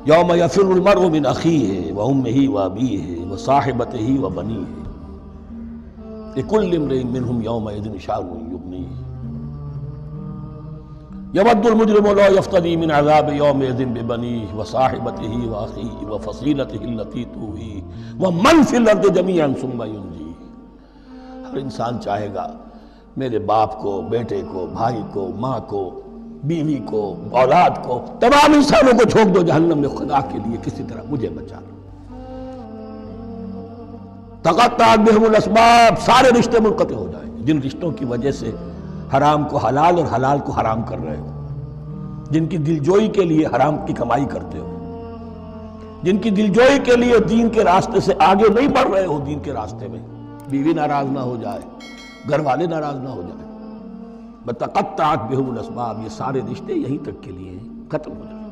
یوم یفر المرء من اخیہ وامہ وابیہ وصاحبتہ وبنیہ لکل امرئ منہم یومئذ شأن یغنیہ یود المجرم لو یفتدی من عذاب یومئذ ببنیہ وصاحبتہ واخیہ وفصیلتہ التی تؤویہ ومن فی الارض جمیعا ثم ینجیہ۔ ہر انسان چاہے گا میرے باپ کو، بیٹے کو، بھائی کو، ماں کو، بیوی کو، اولاد کو، تمام انسانوں کو جھونک دو جہنم میں، خدا کے لیے کسی طرح مجھے بچا لو۔ تقطعت بہم الاسباب، سارے رشتے منقطع ہو جائیں گے جن رشتوں کی وجہ سے حرام کو حلال اور حلال کو حرام کر رہے ہو، جن کی دلجوئی کے لیے حرام کی کمائی کرتے ہو، جن کی دلجوئی کے لیے دین کے راستے سے آگے نہیں بڑھ رہے ہو، دین کے راستے میں بیوی ناراض نہ ہو جائے، گھر والے ناراض نہ ہو جائیں، بتقطعت بہم الاسباب، یہ سارے رشتے یہیں تک کے لیے ختم ہو جائیں۔